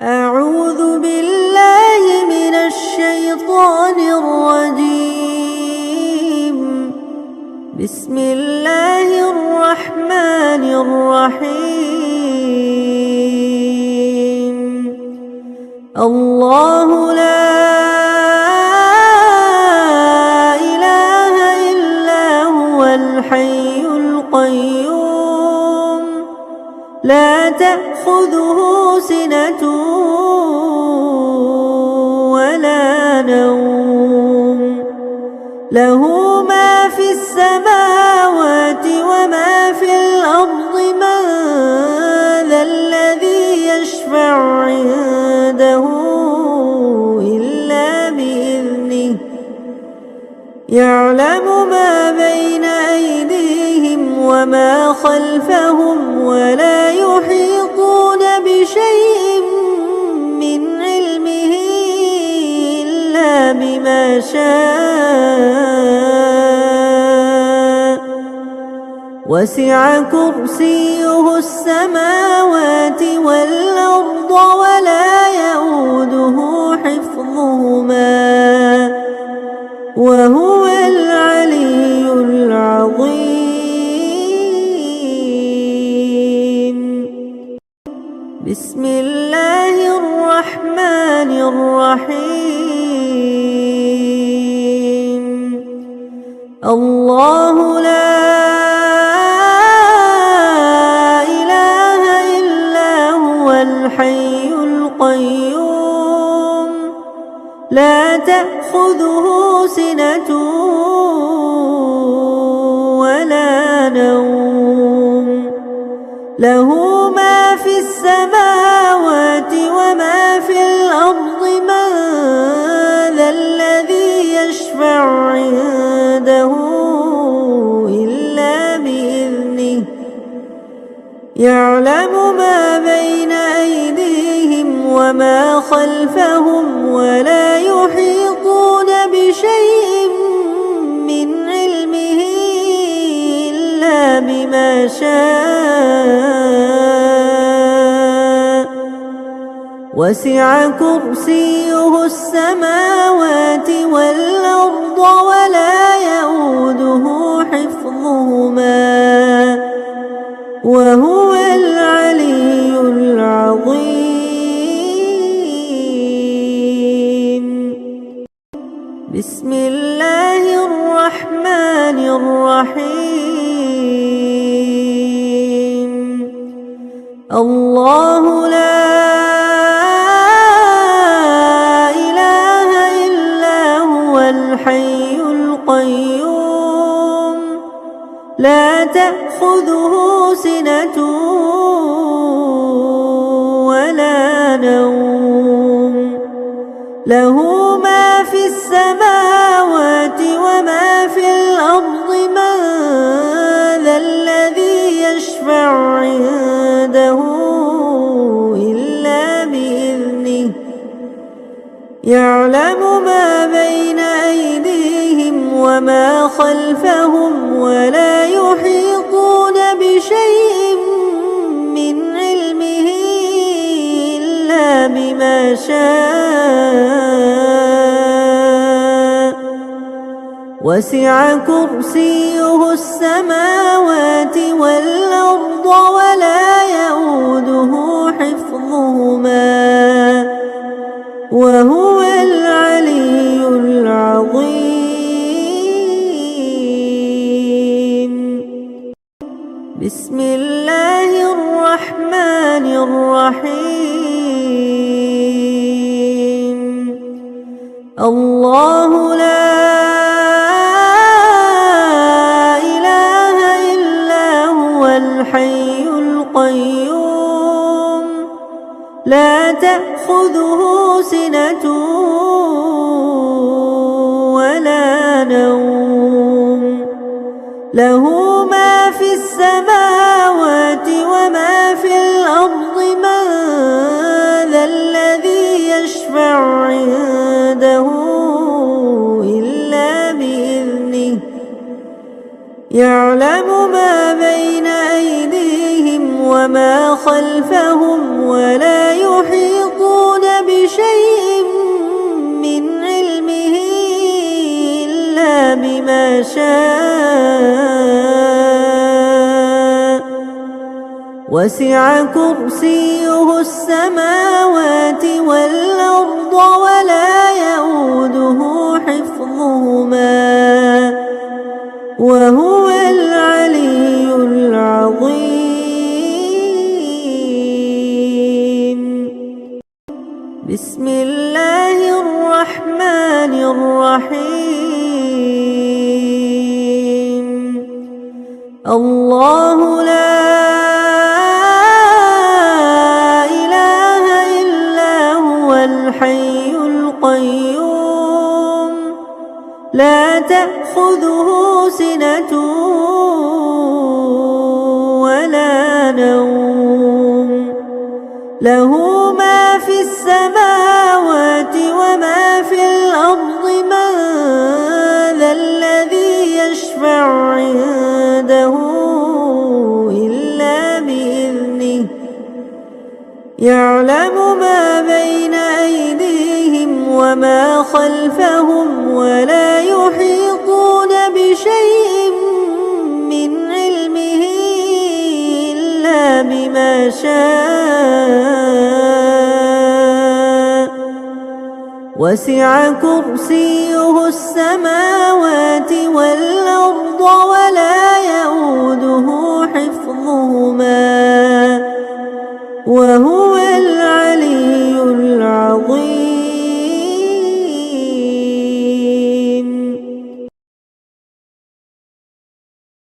أعوذ بالله من الشيطان الرجيم. بسم الله الرحمن الرحيم. الله لا إله إلا هو الحي القيوم لا تأخذه سنة ولا نوم له ما في السماوات وما في الأرض من ذا الذي يشفع عنده إلا بإذنه يعلم ما بين أيديهم وما خلفهم ولا يحيطون بشيء من علمه إلا بما شاء وسع كرسيه السماوات والأرض ولا يئوده حفظهما وهو العلي العظيم. بسم الله الرحمن الرحيم. الله لا إله إلا هو الحي القيوم لا تأخذه سنة ولا نوم له ما في السماوات وما في الأرض من ذا الذي يشفع عنده إلا بإذنه يعلم ما بين أيديهم وما خلفهم ولا يحيطون بشيء من علمه إلا بما شاء وسع كرسيه السماوات والأرض ولا يئوده حفظهما وهو العلي العظيم. بسم الله الرحمن الرحيم. الله لا إله إلا هو الحي القيوم لا تأخذه سنة ولا نوم له ما في السماوات وما في الأرض من ذا الذي يشفع عنده إلا بإذنه يعلم ما بين أيديهم وما خلفهم ولا يحيطون بشيء من علمه إلا بما شاء وسع كرسيه السماوات والأرض ولا يئوده حفظهما وهو العلي العظيم. بسم الله الرحمن الرحيم. الله لا إله إلا هو الحي القيوم لا تأخذه سنة ولا نوم له ما في السماوات وما في الأرض من ذا الذي يشفع عنده إلا بإذنه يعلم ما بين أيديهم وما خلفهم ولا يحيطون يشاء وسع كرسيه السماوات والأرض ولا يئوده حفظهما وهو العلي العظيم. بسم الله الرحمن الرحيم. الله لا إله إلا هو الحي القيوم لا تأخذه سنة ولا نوم له ما في السماوات وما في الأرض من ذا الذي يشفع عنده إلا بإذنه يعلم ما بين أيديهم وما خلفهم ولا يحيطون بشيء من علمه إلا بما شاء وسع كرسيه السماوات والأرض ولا يئوده حفظهما وهو